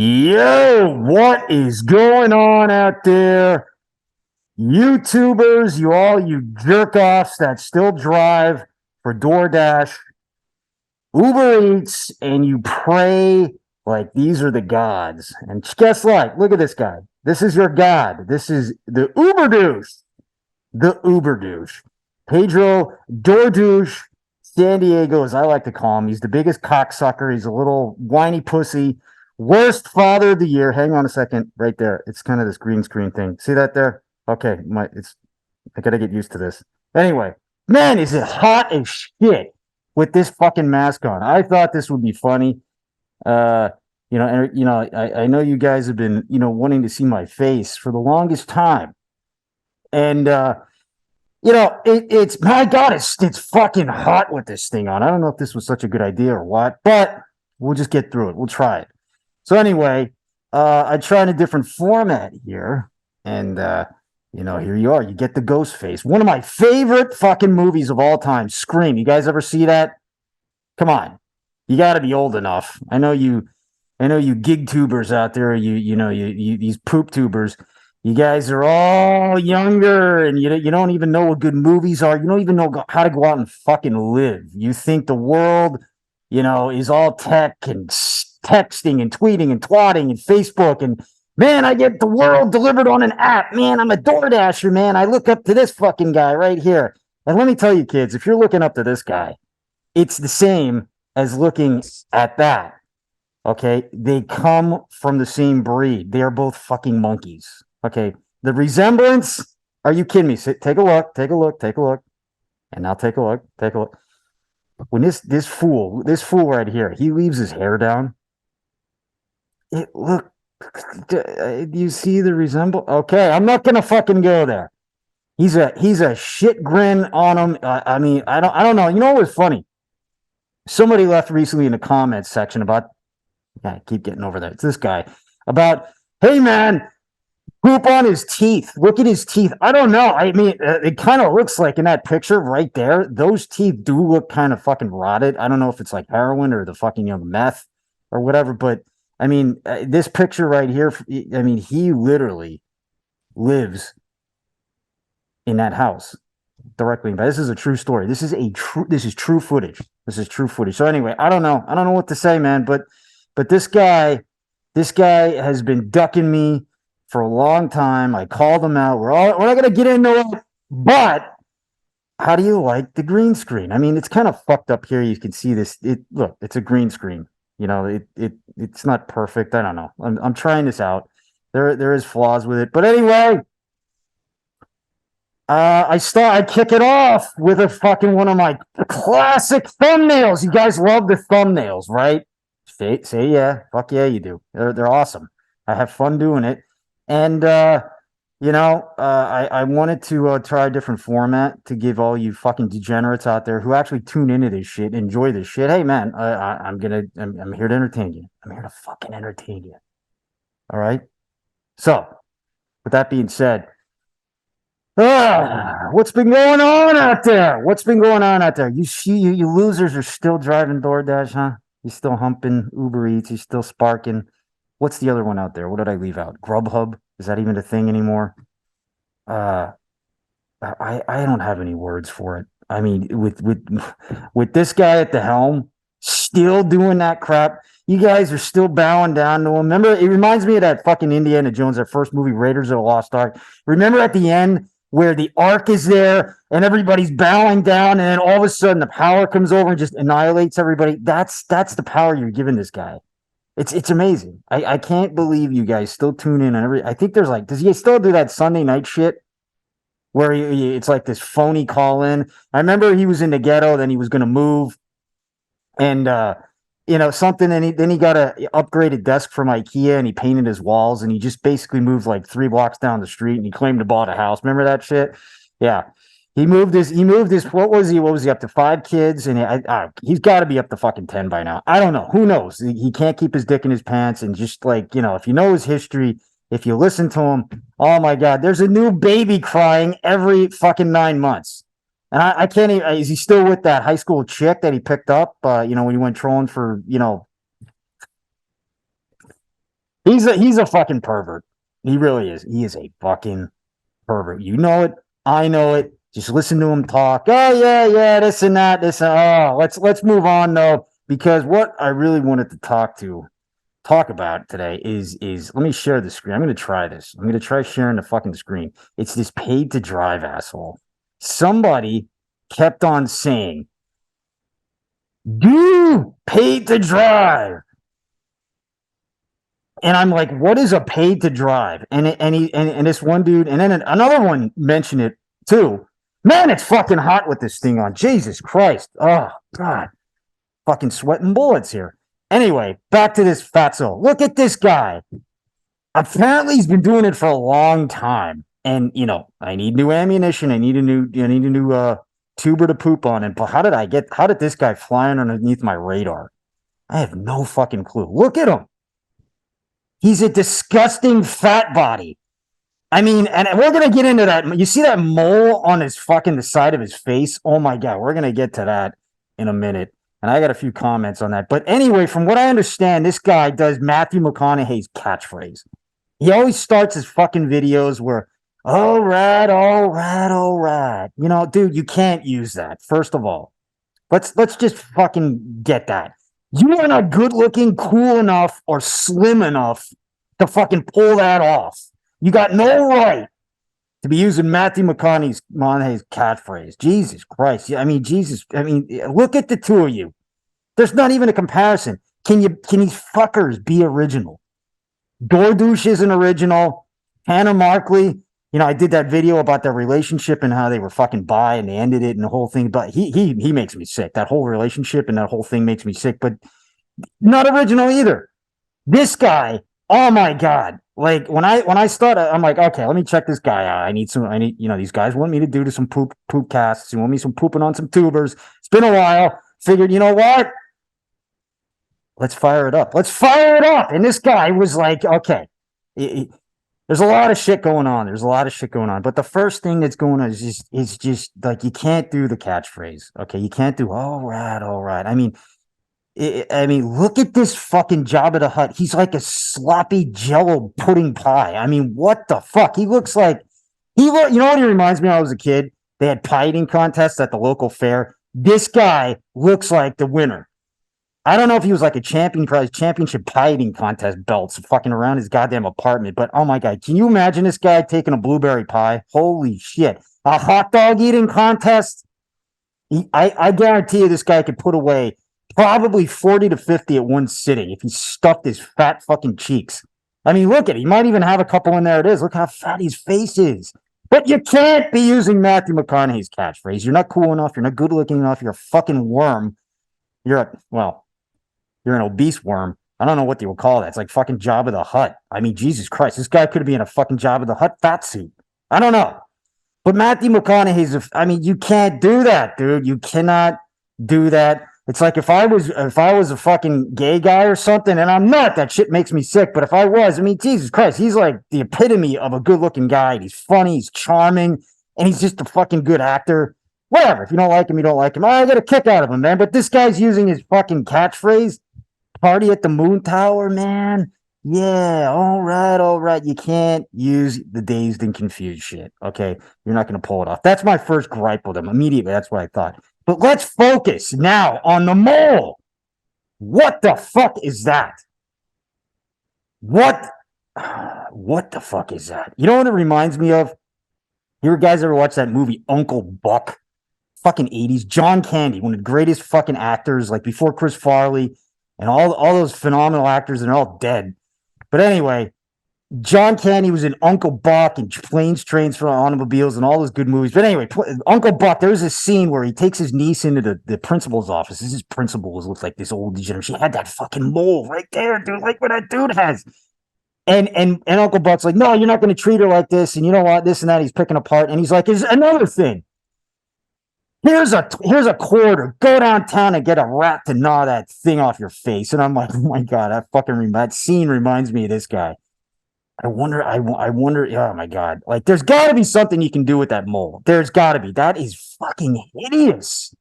Yo, what is going on out there? YouTubers, you jerk offs that still drive for DoorDash, Uber Eats, and you pray like these are the gods. And guess what? Look at this guy. This is your god. This is the Uber douche. The Uber douche. Pedro Douche San Diego, as I like to call him. He's the biggest cocksucker. He's a little whiny pussy. Worst father of the year. Hang on a second, right there. It's kind of this green screen thing. See that there? Okay, I gotta get used to this. Anyway, man, is it hot as shit with this fucking mask on? I thought this would be funny. Uh, I know you guys have been, wanting to see my face for the longest time, and it's my God, it's fucking hot with this thing on. I don't know if this was such a good idea or what, but we'll just get through it. We'll try it. So anyway, I tried a different format here, and here you are. You get the ghost face. One of my favorite fucking movies of all time, Scream. You guys ever see that? Come on, you got to be old enough. I know you gig tubers out there. You these poop tubers. You guys are all younger, and you don't even know what good movies are. You don't even know how to go out and fucking live. You think the world, is all tech and texting and tweeting and twatting and Facebook. And man, I get the world delivered on an app. Man, I'm a DoorDasher, man. I look up to this fucking guy right here. And let me tell you, kids, if you're looking up to this guy, it's the same as looking at that. Okay? They come from the same breed. They are both fucking monkeys. Okay, the resemblance. Are you kidding me? Take a look. And now take a look. When this fool right here, he leaves his hair down. Look, do you see the resemblance? Okay, I'm not gonna fucking go there. He's a shit grin on him. I mean, I don't know. You know what was funny? Somebody left recently in the comments section about. I keep getting over that. It's this guy about. Hey man, poop on his teeth. Look at his teeth. I don't know. I mean, it kind of looks like in that picture right there, those teeth do look kind of fucking rotted. I don't know if it's like heroin or the fucking, meth or whatever. But I mean, this picture right here, I mean, he literally lives in that house directly. But this is a true story. This is true footage. So anyway, I don't know what to say, man. But this guy has been ducking me for a long time. I called him out. We're not going to get into it, but how do you like the green screen? I mean, it's kind of fucked up here. You can see this. Look, it's a green screen. It's not perfect. I don't know. I'm trying this out. There is flaws with it, but anyway, I kick it off with a fucking one of my classic thumbnails. You guys love the thumbnails, right? Say yeah. Fuck yeah, you do. They're awesome. I have fun doing it. And, I wanted to try a different format to give all you fucking degenerates out there who actually tune into this shit, enjoy this shit. Hey, man, I'm here to entertain you. I'm here to fucking entertain you. All right? So, with that being said, what's been going on out there? You losers are still driving DoorDash, huh? You still humping Uber Eats. You still sparking. What's the other one out there? What did I leave out? Grubhub? Is that even a thing anymore? I don't have any words for it. I mean, with this guy at the helm, still doing that crap. You guys are still bowing down to him. Remember, it reminds me of that fucking Indiana Jones, that first movie, Raiders of the Lost Ark. Remember at the end where the Ark is there and everybody's bowing down, and then all of a sudden the power comes over and just annihilates everybody. That's the power you're giving this guy. It's amazing. I can't believe you guys still tune in on every. I think there's like, does he still do that Sunday night shit where it's like this phony call in? I remember he was in the ghetto, then he was going to move, and something, and then he got a upgraded desk from IKEA, and he painted his walls, and he just basically moved like 3 blocks down the street, and he claimed to bought a house. Remember that shit? Yeah. He moved his. What was he up to? 5 kids, and he's got to be up to fucking 10 by now. I don't know. Who knows? He can't keep his dick in his pants, and just like, if you know his history, if you listen to him, oh my God, there's a new baby crying every fucking 9 months, and I can't even. Is he still with that high school chick that he picked up? When he went trolling for He's a fucking pervert. He really is. He is a fucking pervert. You know it. I know it. Just listen to him talk. Oh yeah, this and that. Oh, let's move on though, because what I really wanted to talk about today is let me share the screen. I'm going to try this. I'm going to try sharing the fucking screen. It's this paid to drive asshole. Somebody kept on saying, "Do paid to drive." And I'm like, what is a paid to drive? And this one dude, and then another one mentioned it too. Man, it's fucking hot with this thing on. Jesus Christ. Oh, God. Fucking sweating bullets here. Anyway, back to this fatso. Look at this guy. Apparently, he's been doing it for a long time. And, I need new ammunition. I need a new tuber to poop on. And how did this guy fly underneath my radar? I have no fucking clue. Look at him. He's a disgusting fat body. I mean, and we're going to get into that. You see that mole on his fucking the side of his face? Oh my God, we're going to get to that in a minute. And I got a few comments on that. But anyway, from what I understand, this guy does Matthew McConaughey's catchphrase. He always starts his fucking videos where, all right. Dude, you can't use that. First of all, let's just fucking get that. You are not good looking, cool enough, or slim enough to fucking pull that off. You got no right to be using Matthew McConaughey's catchphrase. Jesus Christ. I mean, look at the two of you. There's not even a comparison. Can these fuckers be original? Douche isn't original. Hannah Markley, I did that video about their relationship and how they were fucking bi and they ended it and the whole thing. But he makes me sick. That whole relationship and that whole thing makes me sick. But not original either. This guy, oh my God. Like when I started, I'm like, okay, let me check this guy out. I need, these guys want me to do some poop casts. They want me some pooping on some tubers. It's been a while. Figured, you know what? Let's fire it up. And this guy was like, okay, there's a lot of shit going on. But the first thing that's going on is just like, you can't do the catchphrase. Okay. You can't do, all right. I mean, look at this fucking Jabba the Hutt. He's like a sloppy Jello pudding pie. I mean, what the fuck? He looks like you know what he reminds me of when I was a kid? They had pie eating contests at the local fair. This guy looks like the winner. I don't know if he was like a champion, probably championship pie eating contest belts fucking around his goddamn apartment. But oh my God, can you imagine this guy taking a blueberry pie? Holy shit. A hot dog eating contest? I guarantee you this guy could put away probably 40 to 50 at one sitting if he stuffed his fat fucking cheeks. I mean, look at it. He might even have a couple in there. It is. Look how fat his face is. But you can't be using Matthew McConaughey's catchphrase. You're not cool enough. You're not good looking enough. You're a fucking worm. You're an obese worm. I don't know what they would call that. It's like fucking Jabba the Hutt. I mean, Jesus Christ. This guy could be in a fucking Jabba the Hutt fat suit. I don't know. But Matthew McConaughey's, you can't do that, dude. You cannot do that. It's like if I was a fucking gay guy or something, and I'm not, that shit makes me sick. But if I was, Jesus Christ, he's like the epitome of a good-looking guy. He's funny, he's charming, and he's just a fucking good actor. Whatever. If you don't like him, you don't like him. I get a kick out of him, man. But this guy's using his fucking catchphrase, party at the moon tower, man. Yeah, all right. You can't use the dazed and confused shit. Okay, you're not going to pull it off. That's my first gripe with him. Immediately, that's what I thought. But let's focus now on the mole. What the fuck is that? What the fuck is that? You know what it reminds me of? You guys ever watch that movie Uncle Buck? Fucking 80s. John Candy, one of the greatest fucking actors, like before Chris Farley and all those phenomenal actors, and they're all dead. But anyway, John Candy was in Uncle Buck and Planes, Trains, for Automobiles and all those good movies. But anyway, Uncle Buck, there's a scene where he takes his niece into the principal's office. His principal looks like this old degenerate. She had that fucking mole right there, dude, like what that dude has. And Uncle Buck's like, no, you're not going to treat her like this. And you know what? This and that. He's picking apart. And he's like, there's another thing. Here's a quarter. Go downtown and get a rat to gnaw that thing off your face. And I'm like, oh my God, that scene reminds me of this guy. I wonder, oh my God. Like, there's got to be something you can do with that mole. There's got to be. That is fucking hideous.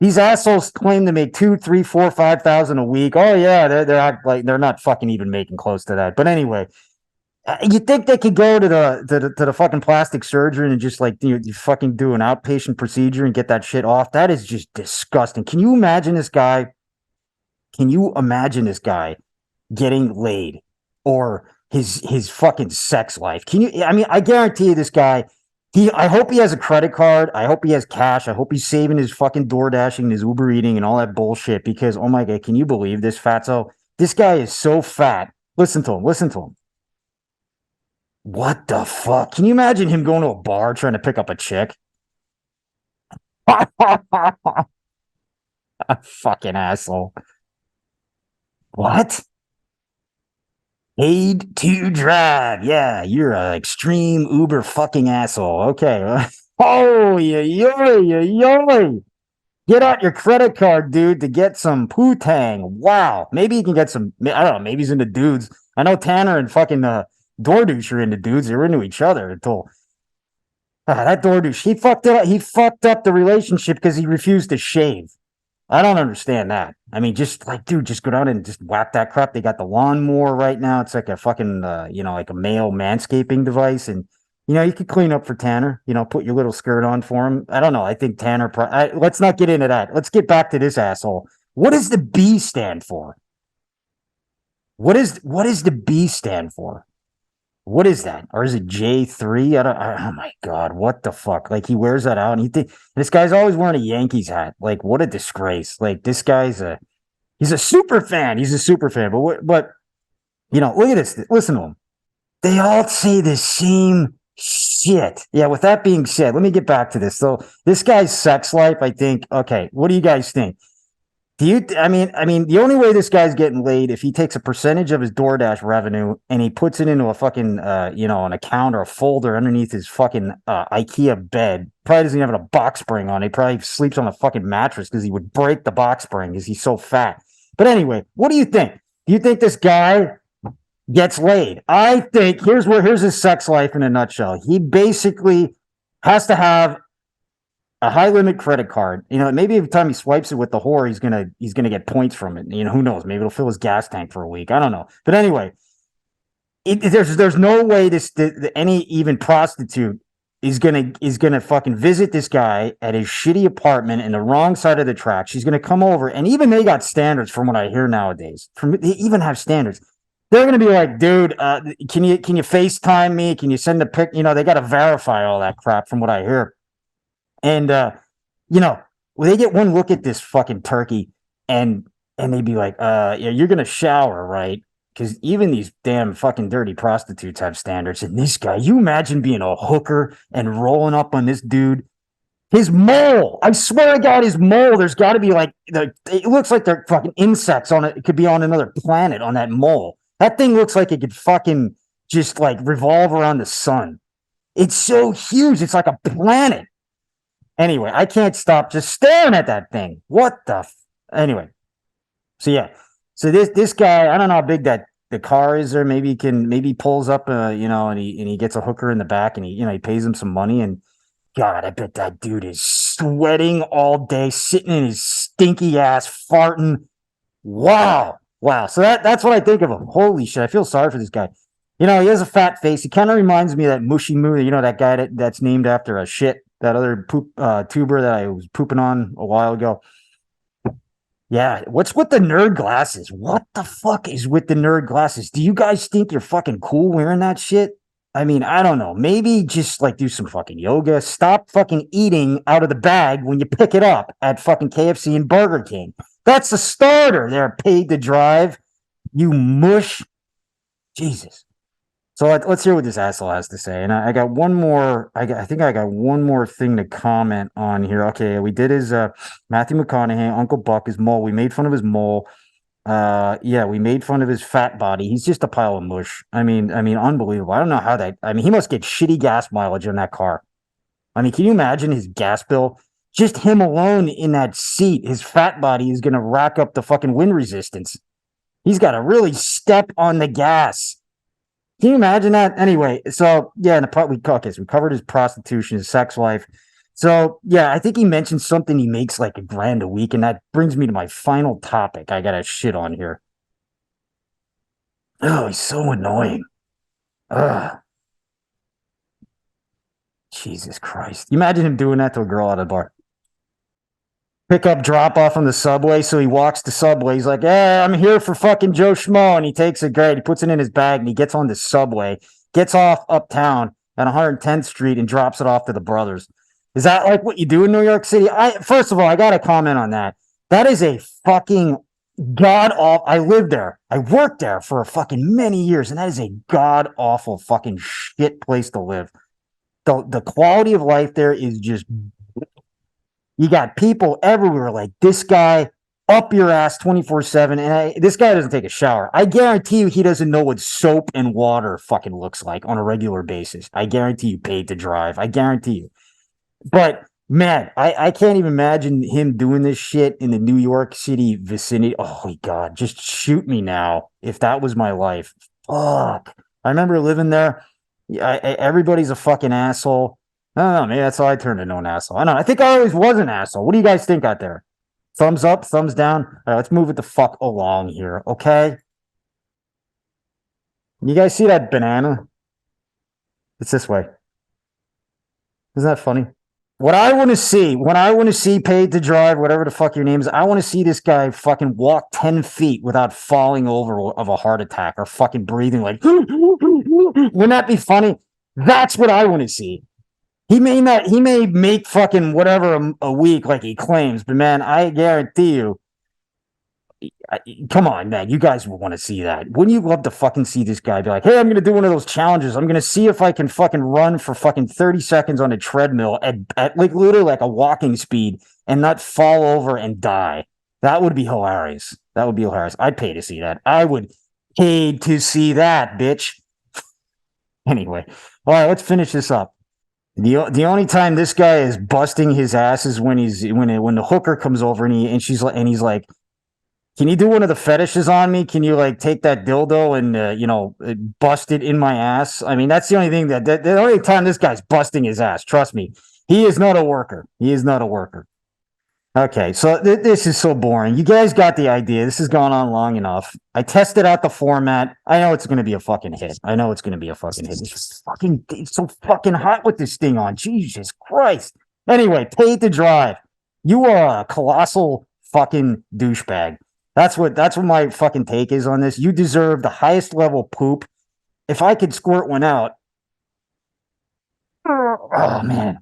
These assholes claim to make 2, 3, 4, 5,000 a week. Oh yeah, they're act like they're not fucking even making close to that. But anyway, you think they could go to the fucking plastic surgeon and just like you fucking do an outpatient procedure and get that shit off? That is just disgusting. Can you imagine this guy? Can you imagine this guy getting laid or his fucking sex life? Can you? I mean, I guarantee you, this guy. I hope he has a credit card. I hope he has cash. I hope he's saving his fucking door dashing, his Uber eating, and all that bullshit. Because oh my god, can you believe this fatso? This guy is so fat. Listen to him. Listen to him. What the fuck? Can you imagine him going to a bar trying to pick up a chick? Fucking asshole. What? Paid to drive. Yeah, you're an extreme Uber fucking asshole. Okay. Oh, yeah. Get out your credit card, dude, to get some poo-tang. Wow. Maybe you can get some, I don't know, maybe he's into dudes. I know Tanner and fucking DoorDouche are into dudes. They're into each other until that DoorDouche, he fucked it up. He fucked up the relationship because he refused to shave. I don't understand that. I mean, just like, dude, just go down and just whack that crap. They got the lawnmower right now. It's like a fucking, like a male manscaping device. And, you could clean up for Tanner, put your little skirt on for him. I don't know. I think Tanner, let's not get into that. Let's get back to this asshole. What does the B stand for? What is the B stand for? What is that? Or is it J3? Oh my God, what the fuck? Like he wears that out and this guy's always wearing a Yankees hat. Like what a disgrace. Like this guy's he's a super fan. He's a super fan. But look at this. Listen to him. They all say the same shit. Yeah, with that being said, let me get back to this. So this guy's sex life, I think, okay, what do you guys think? I mean, the only way this guy's getting laid if he takes a percentage of his DoorDash revenue and he puts it into a fucking, an account or a folder underneath his fucking IKEA bed. Probably doesn't even have a box spring on it. He probably sleeps on a fucking mattress because he would break the box spring because he's so fat. But anyway, what do you think? Do you think this guy gets laid? I think here's his sex life in a nutshell. He basically has to have a high limit credit card. Maybe every time he swipes it with the whore, he's gonna get points from it. Who knows? Maybe it'll fill his gas tank for a week. I don't know. But anyway, there's no way any even prostitute is gonna fucking visit this guy at his shitty apartment in the wrong side of the track. She's gonna come over, and even they got standards from what I hear nowadays. They even have standards. They're gonna be like, dude, can you FaceTime me? Can you send a pic? They got to verify all that crap from what I hear. And they get one look at this fucking turkey and they'd be like, yeah, you're gonna shower, right? Because even these damn fucking dirty prostitutes have standards. And this guy, you imagine being a hooker and rolling up on this dude. His mole, I swear to God, his mole, there's got to be like, it looks like they're fucking insects on it. It could be on another planet on that mole. That thing looks like it could fucking just like revolve around the sun. It's so huge. It's like a planet. Anyway, I can't stop just staring at that thing. What the? Anyway, so yeah, so this guy, I don't know how big the car is, or maybe he pulls up, and he gets a hooker in the back, and he pays him some money, and God, I bet that dude is sweating all day, sitting in his stinky ass, farting. Wow. So that's what I think of him. Holy shit, I feel sorry for this guy. He has a fat face. He kind of reminds me of that Mushy Moo, that guy that's named after a shit. That other tuber that I was pooping on a while ago. Yeah, what's with the nerd glasses? What the fuck is with the nerd glasses? Do you guys think you're fucking cool wearing that shit? I mean, I don't know. Maybe just like do some fucking yoga. Stop fucking eating out of the bag when you pick it up at fucking KFC and Burger King. That's the starter. They're paid to drive. You mush. Jesus. So let's hear what this asshole has to say. And I got one more. I think I got one more thing to comment on here. Okay, we did his Matthew McConaughey, Uncle Buck, his mole. We made fun of his mole. Yeah, we made fun of his fat body. He's just a pile of mush. I mean, unbelievable. I don't know how that. I mean, he must get shitty gas mileage on that car. I mean, can you imagine his gas bill? Just him alone in that seat, his fat body is going to rack up the fucking wind resistance. He's got to really step on the gas. Can you imagine that? Anyway, so yeah, we covered his prostitution, his sex life. So yeah, I think he mentioned something he makes like $1,000 a week, and that brings me to my final topic. I gotta shit on here. Oh, he's so annoying. Ugh, Jesus Christ! You imagine him doing that to a girl at a bar. Pick up, drop off on the subway. So he walks the subway. He's like, "Hey, I'm here for fucking Joe Schmo," and he takes it great. He puts it in his bag and he gets on the subway, gets off uptown at 110th Street and drops it off to the brothers. Is that like what you do in New York City? I first of all, I got to comment on that. That is a fucking god awful. I lived there. I worked there for a fucking many years, and that is a god awful fucking shit place to live. The quality of life there is just, you got people everywhere like this guy up your ass 24/7, and this guy doesn't take a shower. I guarantee you he doesn't know what soap and water fucking looks like on a regular basis. I guarantee you paid to drive. I guarantee you. But man, I can't even imagine him doing this shit in the New York City vicinity. Oh my God, just shoot me now if that was my life. Fuck. I remember living there. Everybody's a fucking asshole. I don't know, maybe that's how I turned into an asshole. I don't know. I think I always was an asshole. What do you guys think out there? Thumbs up, thumbs down. All right, let's move it the fuck along here, okay? You guys see that banana? It's this way. Isn't that funny? What I want to see, when I want to see paid to drive, whatever the fuck your name is, I want to see this guy fucking walk 10 feet without falling over of a heart attack or fucking breathing like, wouldn't that be funny? That's what I want to see. He may make fucking whatever a week like he claims, but man, I guarantee you, come on, man, you guys will want to see that. Wouldn't you love to fucking see this guy be like, hey, I'm going to do one of those challenges. I'm going to see if I can fucking run for fucking 30 seconds on a treadmill at like literally like a walking speed and not fall over and die. That would be hilarious. That would be hilarious. I'd pay to see that. I would pay to see that, bitch. Anyway, all right, let's finish this up. The only time this guy is busting his ass is when when the hooker comes over and he's like, can you do one of the fetishes on me? Can you like take that dildo and bust it in my ass? I mean, that's the only thing the only time this guy's busting his ass. Trust me, he is not a worker. He is not a worker. Okay, so this is so boring. You guys got the idea. This has gone on long enough. I tested out the format. I know it's going to be a fucking hit. I know it's going to be a fucking hit. It's so fucking hot with this thing on. Jesus Christ. Anyway, paid to drive. You are a colossal fucking douchebag. That's what my fucking take is on this. You deserve the highest level poop. If I could squirt one out, oh man,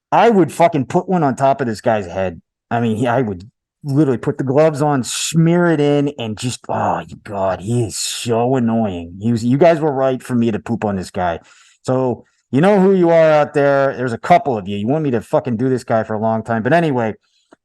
I would fucking put one on top of this guy's head. I mean, I would literally put the gloves on, smear it in, and just, oh, God, he is so annoying. You guys were right for me to poop on this guy. So, you know who you are out there. There's a couple of you. You want me to fucking do this guy for a long time. But anyway,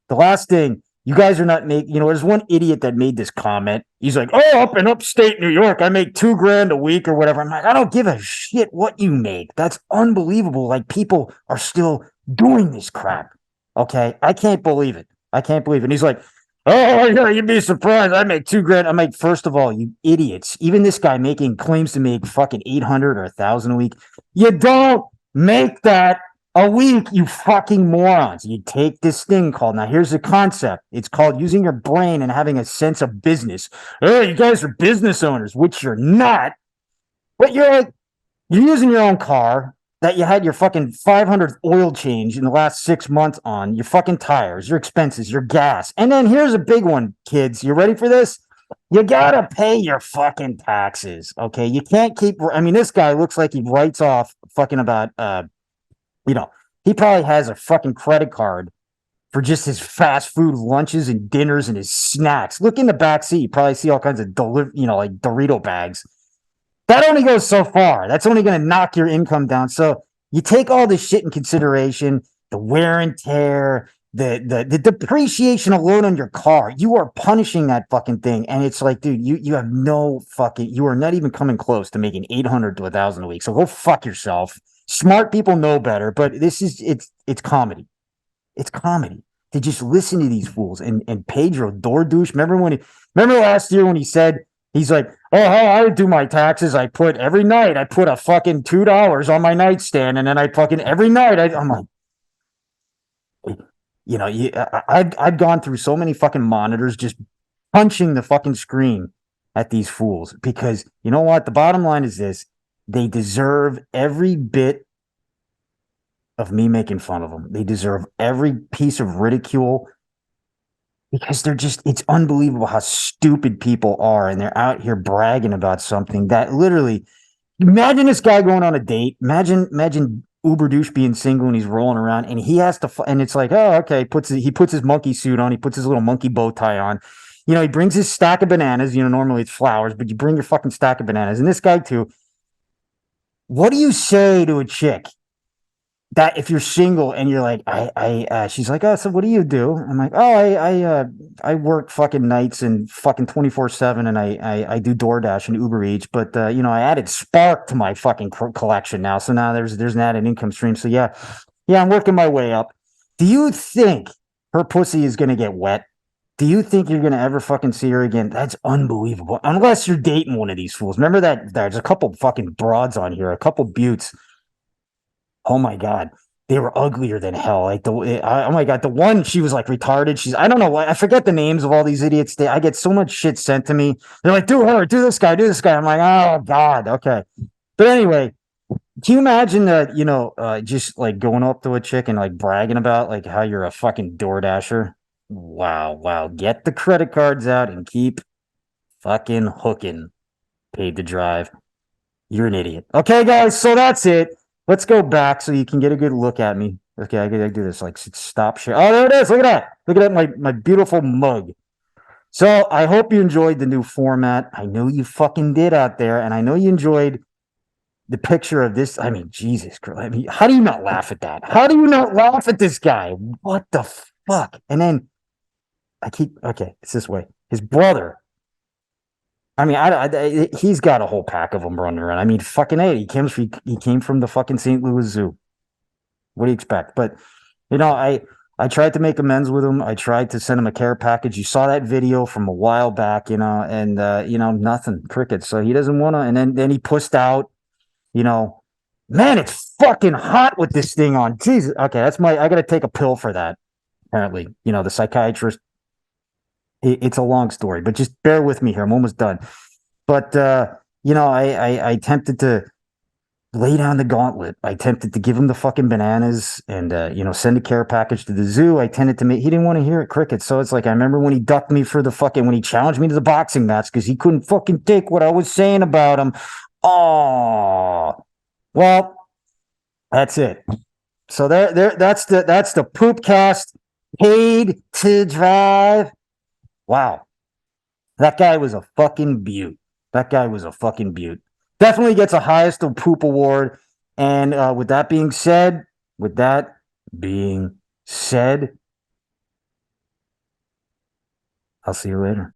the last thing, you guys are not making, there's one idiot that made this comment. He's like, oh, up in upstate New York, I make $2,000 a week or whatever. I'm like, I don't give a shit what you make. That's unbelievable. Like, people are still doing this crap. Okay, I can't believe it. I can't believe it. And he's like, oh, yeah, you'd be surprised. I make $2,000. I'm like, first of all, you idiots. Even this guy claims to make fucking 800 or 1,000 a week. You don't make that a week, you fucking morons. You take this thing called, now here's the concept. It's called using your brain and having a sense of business. Oh, you guys are business owners, which you're not. But you're using your own car that you had your fucking 500th oil change in the last 6 months on, your fucking tires, your expenses, your gas. And then here's a big one, kids. You ready for this? You gotta pay your fucking taxes, okay? You can't keep, I mean, this guy looks like he writes off fucking about, he probably has a fucking credit card for just his fast food lunches and dinners and his snacks. Look in the back seat. You probably see all kinds of, like Dorito bags. That only goes so far. That's only going to knock your income down. So you take all this shit in consideration, the wear and tear, the depreciation alone on your car. You are punishing that fucking thing. And it's like, dude, you have no fucking, you are not even coming close to making 800 to 1,000 a week. So go fuck yourself. Smart people know better, but it's comedy. It's comedy to just listen to these fools. And Pedro Douche. Remember last year when he said, he's like, oh, how I do my taxes. Every night I put a fucking $2 on my nightstand. And then I fucking every night I'm like, You know, I've gone through so many fucking monitors just punching the fucking screen at these fools because you know what? The bottom line is this: they deserve every bit of me making fun of them. They deserve every piece of ridicule because they're just, it's unbelievable how stupid people are. And they're out here bragging about something that literally, imagine this guy going on a date. Imagine Uber douche being single and he's rolling around and he has to, and it's like, oh, okay. He puts his monkey suit on. He puts his little monkey bow tie on. You know, he brings his stack of bananas. You know, normally it's flowers, but you bring your fucking stack of bananas. And this guy too. What do you say to a chick that if you're single and you're like, she's like, oh, so what do you do? I'm like, oh, I work fucking nights and fucking 24/7, and I do DoorDash and Uber Eats, but you know, I added Spark to my fucking collection now, so now there's an added income stream. So yeah, I'm working my way up. Do you think her pussy is gonna get wet? Do you think you're gonna ever fucking see her again? That's unbelievable. Unless you're dating one of these fools. Remember that there's a couple fucking broads on here, a couple buttes. Oh my god, they were uglier than hell. Like oh my god, the one she was like retarded. I don't know why I forget the names of all these idiots. I get so much shit sent to me. They're like, do her, do this guy, do this guy. I'm like, oh god, okay. But anyway, can you imagine that? Just like going up to a chick and like bragging about like how you're a fucking door dasher. Wow, wow. Get the credit cards out and keep fucking hooking. Paid to drive. You're an idiot. Okay, guys, so that's it. Let's go back so you can get a good look at me. Okay, I gotta do this. Like, stop share. Oh, there it is. Look at that. Look at that, my beautiful mug. So I hope you enjoyed the new format. I know you fucking did out there, and I know you enjoyed the picture of this. I mean, Jesus Christ. I mean, how do you not laugh at that? How do you not laugh at this guy? What the fuck? And then okay, it's this way. His brother. I mean, he's got a whole pack of them running around. I mean, fucking A, he came from the fucking St. Louis Zoo. What do you expect? But I tried to make amends with him. I tried to send him a care package. You saw that video from a while back, and nothing, crickets. So he doesn't want to. And then he pushed out. Man, it's fucking hot with this thing on. Jesus. Okay, I got to take a pill for that. Apparently, the psychiatrist. It's a long story, but just bear with me here. I'm almost done. But I attempted to lay down the gauntlet. I attempted to give him the fucking bananas and send a care package to the zoo. I tended to make he didn't want to hear it, cricket. So it's like I remember when he ducked me for when he challenged me to the boxing match because he couldn't fucking take what I was saying about him. Oh, well, that's it. So that's the Poopcast paid to drive. Wow. That guy was a fucking beaut. Definitely gets a highest of poop award. And with that being said, I'll see you later.